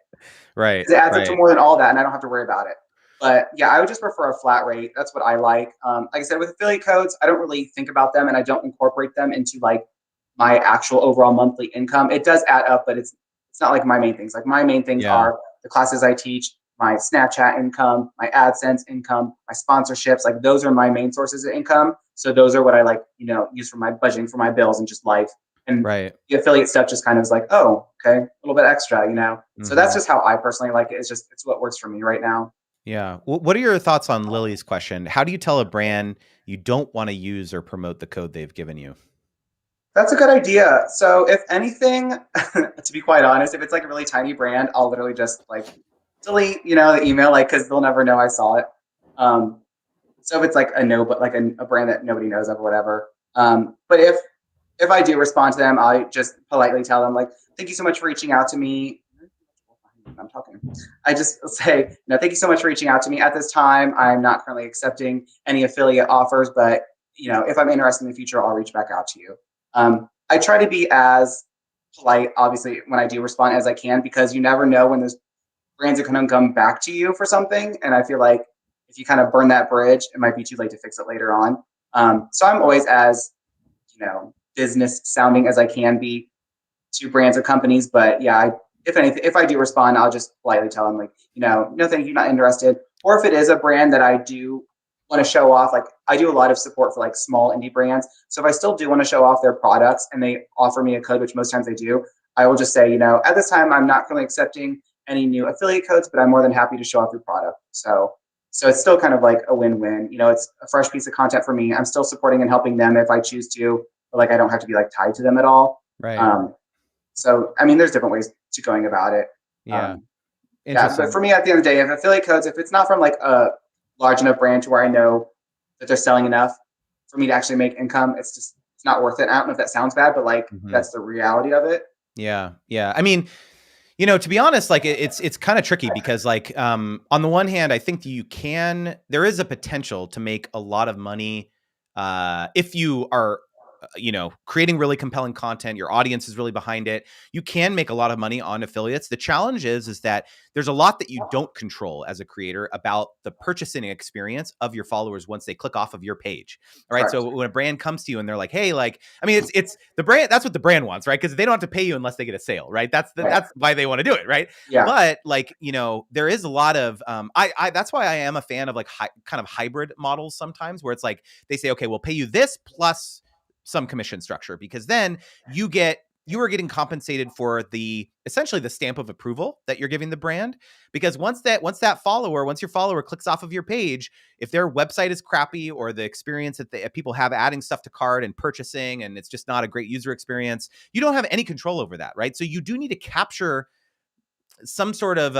Right. Because it adds up to more than all that, and I don't have to worry about it. But yeah, I would just prefer a flat rate. That's what I like. Like I said, with affiliate codes, I don't really think about them, and I don't incorporate them into like my actual overall monthly income. It does add up, but it's not like my main things. Like my main things are the classes I teach, my Snapchat income, my AdSense income, my sponsorships. Like those are my main sources of income. So those are what I like, use for my budgeting for my bills and just life. And the affiliate stuff just kind of is like, oh, okay, a little bit extra, So that's just how I personally like it. It's what works for me right now. Yeah. What are your thoughts on Lily's question? How do you tell a brand you don't want to use or promote the code they've given you? That's a good idea. So if anything, to be quite honest, if it's like a really tiny brand, I'll literally just like delete, the email, like, cause they'll never know I saw it. So if it's like a brand that nobody knows of or whatever. But if I do respond to them, I just politely tell them like, thank you so much for reaching out to me. I'm talking. I just say, thank you so much for reaching out to me. At this time, I'm not currently accepting any affiliate offers, but if I'm interested in the future, I'll reach back out to you. I try to be as polite, obviously, when I do respond as I can, because you never know when there's brands are going to come back to you for something. And I feel like if you kind of burn that bridge, it might be too late to fix it later on. So I'm always as, business sounding as I can be to brands or companies. But yeah, if anything, if I do respond, I'll just politely tell them like, no, thank you, not interested. Or if it is a brand that I do want to show off, like I do a lot of support for like small indie brands. So if I still do want to show off their products and they offer me a code, which most times they do, I will just say, at this time I'm not currently accepting any new affiliate codes, but I'm more than happy to show off your product. So it's still kind of like a win-win. It's a fresh piece of content for me. I'm still supporting and helping them if I choose to, but like I don't have to be like tied to them at all. Right. So I mean, there's different ways to going about it. Yeah. Yeah, but Interesting. for me, at the end of the day, if affiliate codes, if it's not from like a large enough brand to where I know that they're selling enough for me to actually make income, it's not worth it. I don't know if that sounds bad, but like Mhm. that's the reality of it. Yeah. Yeah. I mean, to be honest, like it's kind of tricky because like on the one hand, I think there is a potential to make a lot of money if you are creating really compelling content, your audience is really behind it. You can make a lot of money on affiliates. The challenge is that there's a lot that you don't control as a creator about the purchasing experience of your followers once they click off of your page. All right. Correct. So when a brand comes to you and they're like, hey, like, I mean, it's the brand, that's what the brand wants, right? Because they don't have to pay you unless they get a sale, right? Right. That's why they want to do it, right? Yeah. But like, there is a lot of I that's why I am a fan of like kind of hybrid models sometimes where it's like they say, okay, we'll pay you this plus some commission structure, because then you are getting compensated for essentially the stamp of approval that you're giving the brand. Because once your follower clicks off of your page, if their website is crappy or the experience that people have adding stuff to cart and purchasing, and it's just not a great user experience, you don't have any control over that, right? So you do need to capture some sort of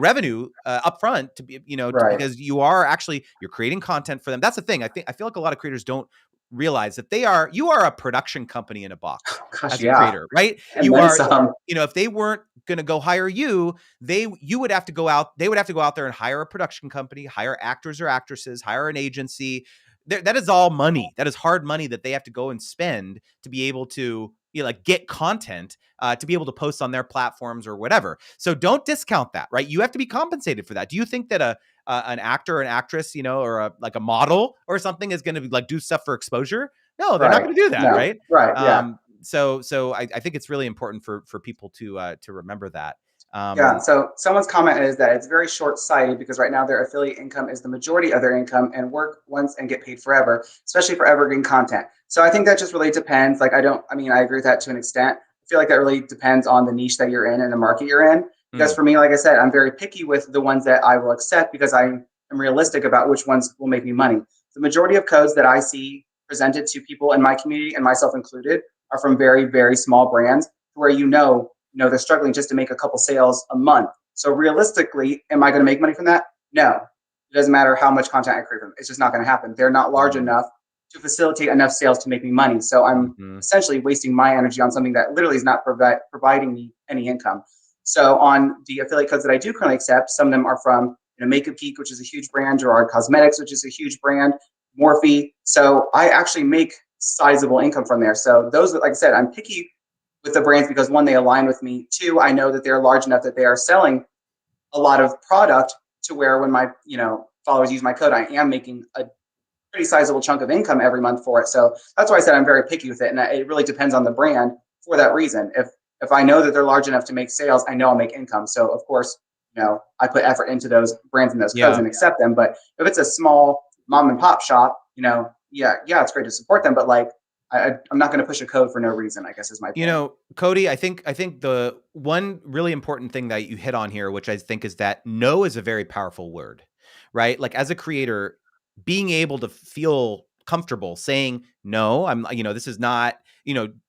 revenue upfront to be Right. because you're creating content for them. That's the thing. I feel like a lot of creators don't realize that you are a production company in a box Gosh, as a yeah. creator, right? And You then are, some. if they weren't going to go hire you, they would have to go out there and hire a production company, hire actors or actresses, hire an agency. That is all money. That is hard money that they have to go and spend to be able to like get content to be able to post on their platforms or whatever. So don't discount that, right? You have to be compensated for that. Do you think that an actor or an actress, or like a model or something is going to like do stuff for exposure? No, they're not Right. going to do that, No. right? Right. Yeah. So I think it's really important for people to remember that. Yeah. So someone's comment is that it's very short-sighted because right now their affiliate income is the majority of their income and work once and get paid forever, especially for evergreen content. So I think that just really depends. Like I mean, I agree with that to an extent. I feel like that really depends on the niche that you're in and the market you're in. Because Mm, for me, like I said, I'm very picky with the ones that I will accept because I am realistic about which ones will make me money. The majority of codes that I see presented to people in my community and myself included are from very, very small brands where they're struggling just to make a couple sales a month. So realistically, am I going to make money from that? No. It doesn't matter how much content I create from them. It's just not going to happen. They're not large mm, enough to facilitate enough sales to make me money. So I'm mhm. essentially wasting my energy on something that literally is not providing me any income. So on the affiliate codes that I do currently accept, some of them are from Makeup Geek, which is a huge brand, Gerard Cosmetics, which is a huge brand, Morphe. So I actually make sizable income from there. So those, like I said, I'm picky with the brands because one, they align with me. Two, I know that they're large enough that they are selling a lot of product to where when my followers use my code, I am making a pretty sizable chunk of income every month for it. So that's why I said I'm very picky with it, and it really depends on the brand for that reason. If I know that they're large enough to make sales, I know I'll make income. So of course, I put effort into those brands and those codes Yeah. and accept them. But if it's a small mom and pop shop, yeah, it's great to support them, but like I'm not going to push a code for no reason, I guess is my point. Cody, I think the one really important thing that you hit on here, which I think is that no is a very powerful word, right? Like as a creator, being able to feel comfortable saying no, this is not,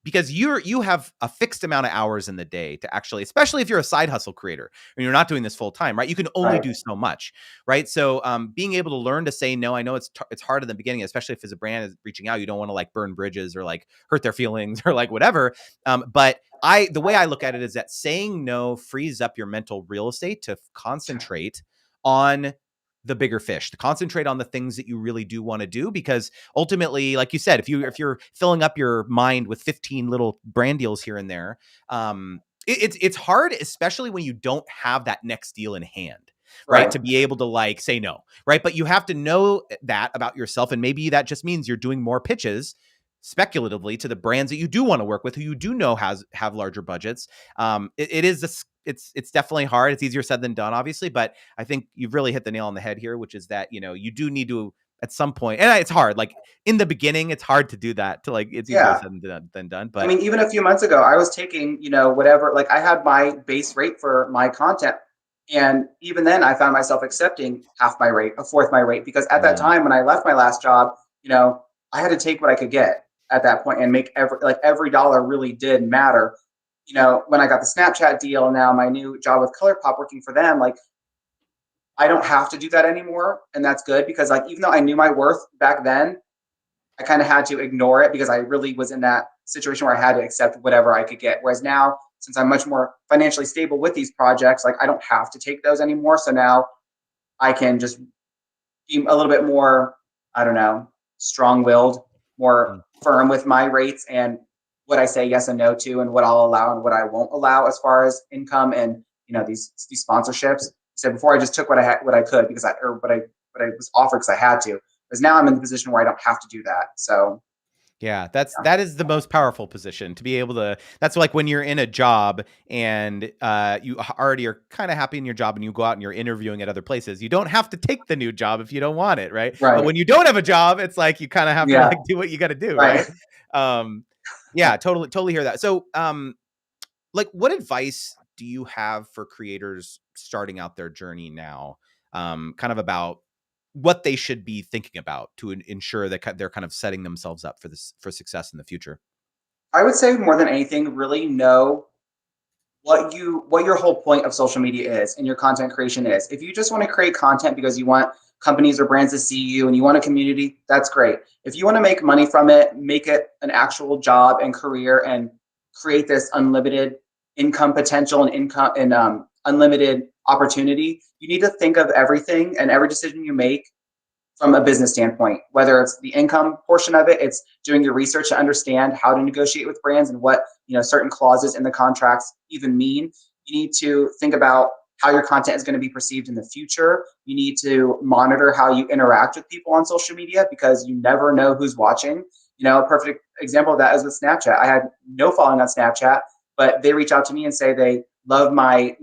because you have a fixed amount of hours in the day to actually, especially if you're a side hustle creator and you're not doing this full time, right? You can only Right. do so much, right? So being able to learn to say no, I know it's hard in the beginning, especially if as a brand is reaching out, you don't want to like burn bridges or like hurt their feelings or like whatever. But the way I look at it is that saying no frees up your mental real estate to concentrate on the bigger fish, to concentrate on the things that you really do want to do. Because ultimately, like you said, if you're filling up your mind with 15 little brand deals here and there, it's hard, especially when you don't have that next deal in hand, right? Right. To be able to like say no, right? But you have to know that about yourself, and maybe that just means you're doing more pitches speculatively to the brands that you do want to work with, who you do know have larger budgets. It is this. It's definitely hard. It's easier said than done, obviously, but I think you've really hit the nail on the head here, which is that you do need to at some point, and it's hard. Like in the beginning, it's hard to do that. To like, it's easier Yeah. said than done. I But mean, even a few months ago, I was taking, whatever, like I had my base rate for my content. And even then, I found myself accepting half my rate, a fourth my rate, because at that mm, time when I left my last job, I had to take what I could get at that point and make every dollar really did matter. When I got the Snapchat deal, now my new job with ColourPop working for them, like I don't have to do that anymore. And that's good because like even though I knew my worth back then, I kind of had to ignore it because I really was in that situation where I had to accept whatever I could get. Whereas now, since I'm much more financially stable with these projects, like I don't have to take those anymore. So now I can just be a little bit more, I don't know, strong willed, more mm. firm with my rates and what I say yes and no to and what I'll allow and what I won't allow as far as income and these sponsorships. So before I just took what I could because what I was offered because I had to. Because now I'm in the position where I don't have to do that. So Yeah, yeah. that is the most powerful position to be able to. That's like when you're in a job and you already are kind of happy in your job, and you go out and you're interviewing at other places. You don't have to take the new job if you don't want it, right? But Right. when you don't have a job, it's like you kind of have to Yeah. like do what you got to do, Right. right? Um, yeah, totally hear that. So, like, what advice do you have for creators starting out their journey now? Kind of about what they should be thinking about to ensure that they're kind of setting themselves up for success in the future. I would say more than anything, really know what your whole point of social media is and your content creation is. If you just want to create content because you want companies or brands to see you and you want a community, that's great. If you want to make money from it, make it an actual job and career and create this unlimited income potential and income and unlimited opportunity, you need to think of everything and every decision you make from a business standpoint, whether it's the income portion of it, it's doing your research to understand how to negotiate with brands and what certain clauses in the contracts even mean. You need to think about how your content is going to be perceived in the future. You need to monitor how you interact with people on social media because you never know who's watching. A perfect example of that is with Snapchat. I had no following on Snapchat, but they reach out to me and say they love my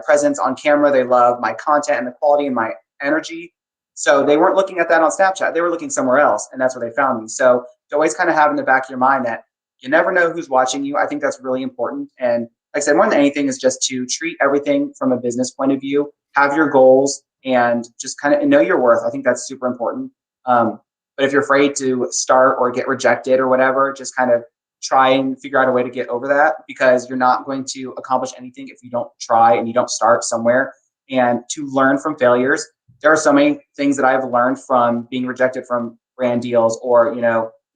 presence on camera. They love my content and the quality and my energy, so they weren't looking at that on Snapchat. They were looking somewhere else, and that's where they found me. So to always kind of have in the back of your mind that you never know who's watching you. I think that's really important. And like I said, more than anything is just to treat everything from a business point of view, have your goals, and just kind of know your worth. I think that's super important. But if you're afraid to start or get rejected or whatever, just kind of try and figure out a way to get over that because you're not going to accomplish anything if you don't try and you don't start somewhere. And to learn from failures, there are so many things that I've learned from being rejected from brand deals or,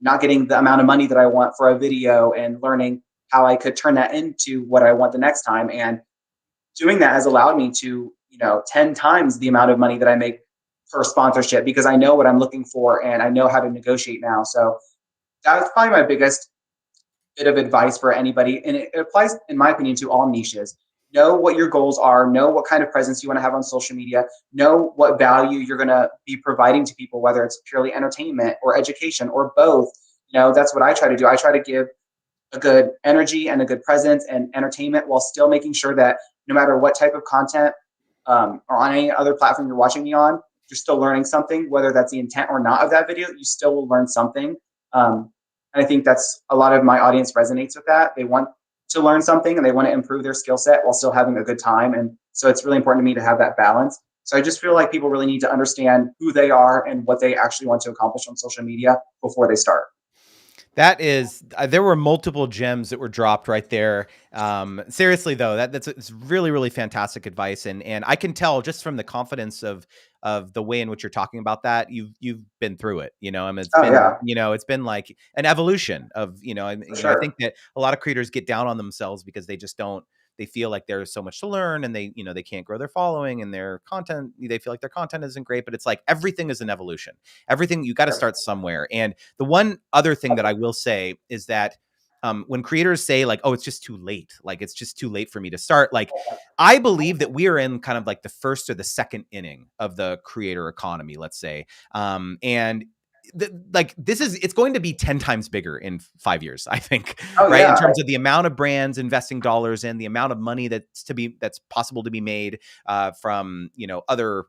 not getting the amount of money that I want for a video and learning how I could turn that into what I want the next time. And doing that has allowed me to, 10 times the amount of money that I make per sponsorship because I know what I'm looking for and I know how to negotiate now. So that's probably my biggest bit of advice for anybody. And it applies, in my opinion, to all niches. Know what your goals are, know what kind of presence you want to have on social media, know what value you're going to be providing to people, whether it's purely entertainment or education or both. That's what I try to do. I try to give a good energy and a good presence and entertainment while still making sure that no matter what type of content or on any other platform you're watching me on, you're still learning something, whether that's the intent or not of that video, you still will learn something. And I think that's a lot of my audience resonates with that. They want to learn something and they want to improve their skill set while still having a good time. And so it's really important to me to have that balance. So I just feel like people really need to understand who they are and what they actually want to accomplish on social media before they start. That is, there were multiple gems that were dropped right there. Seriously though, that's it's really fantastic advice, and I can tell just from the confidence of the way in which you're talking about that you've been through it. I mean, Oh yeah, it's been like an evolution of for I think sure. that a lot of creators get down on themselves because they just don't. They feel like there's so much to learn, and they can't grow their following and their content. They feel like their content isn't great, but it's like everything is an evolution. Everything, you got to Yep. start somewhere. And the one other thing that I will say is that when creators say like, oh, it's just too late, like it's just too late for me to start, like I believe that we are in kind of like the first or the second inning of the creator economy, let's say. And like this is, it's going to be 10 times bigger in 5 years, I think, Oh right? In yeah, terms of the amount of brands investing dollars in, the amount of money that's possible to be made from, other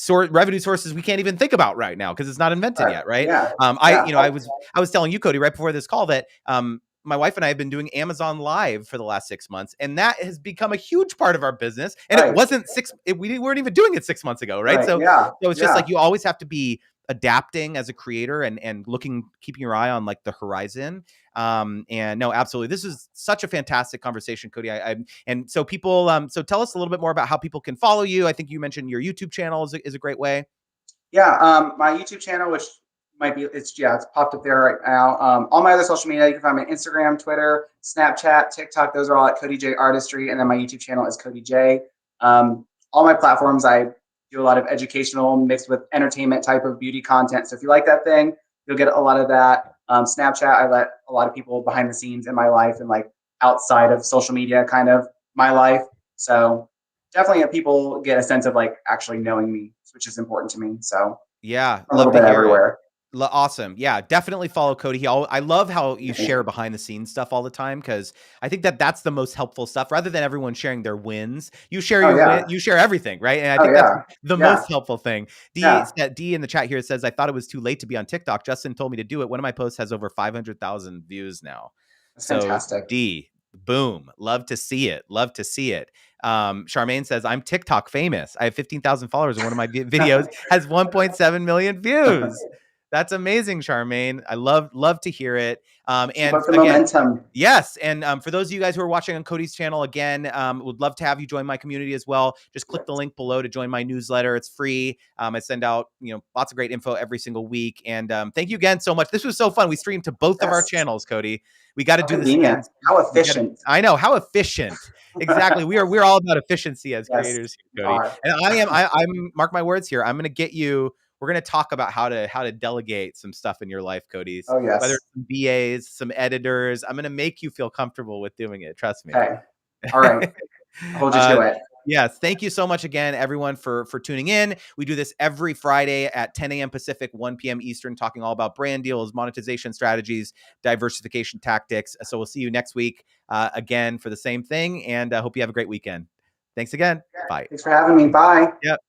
revenue sources we can't even think about right now because it's not invented right. yet, right? Yeah, I yeah. you know I was telling you, Cody, right before this call that my wife and I have been doing Amazon Live for the last 6 months, and that has become a huge part of our business. And it Right, wasn't we weren't even doing it 6 months ago, right? right. So Yeah, it's just yeah, like you always have to be adapting as a creator and keeping your eye on like the horizon. And no, absolutely, this is such a fantastic conversation, Cody. And so people, so tell us a little bit more about how people can follow you. I think you mentioned your YouTube channel is a great way. yeah. My YouTube channel, which might be, it's popped up there right now. All my other social media, you can find me on Instagram, Twitter, Snapchat, TikTok. Those are all at Cody J Artistry, and then my YouTube channel is Cody J. All my platforms, I do a lot of educational mixed with entertainment type of beauty content. So if you like that thing, you'll get a lot of that. Snapchat, I let a lot of people behind the scenes in my life and like outside of social media, kind of my life. So definitely people get a sense of like actually knowing me, which is important to me. So Yeah, a little love to bit hear it. everywhere. Awesome. Yeah, definitely follow Cody. I love how you share behind the scenes stuff all the time, because I think that that's the most helpful stuff. Rather than everyone sharing their wins, you share Oh your yeah. you share everything, right? And I Oh think that's yeah. the Yeah. most helpful thing. Yeah. D in the chat here says, I thought it was too late to be on TikTok. Justin told me to do it. One of my posts has over 500,000 views now. That's So fantastic. D, boom, love to see it. Love to see it. Charmaine says, I'm TikTok famous. I have 15,000 followers, and one of my videos has 1.7 million views. That's amazing, Charmaine. I love to hear it. Keep And up the again, momentum. yes. And for those of you guys who are watching on Cody's channel, again, would love to have you join my community as well. Just click the link below to join my newsletter. It's free. I send out, lots of great info every single week. And thank you again so much. This was so fun. We streamed to both of our Yes. channels, Cody. We got to How do this again. convenient. How We got to. efficient. I know how efficient. Exactly. We're all about efficiency as Yes, creators here, we Cody. are. And I'm mark my words here. I'm going to get you. We're going to talk about how to delegate some stuff in your life, Cody. Oh Whether yes. it's some BAs, some editors. I'm going to make you feel comfortable with doing it. Trust me. Okay. All right. I'll hold you uh, to it. yes. Thank you so much again, everyone, for tuning in. We do this every Friday at 10 a.m. Pacific, 1 p.m. Eastern, talking all about brand deals, monetization strategies, diversification tactics. So we'll see you next week again for the same thing. And I hope you have a great weekend. Thanks again. Bye. Thanks for having me. Bye. Yep.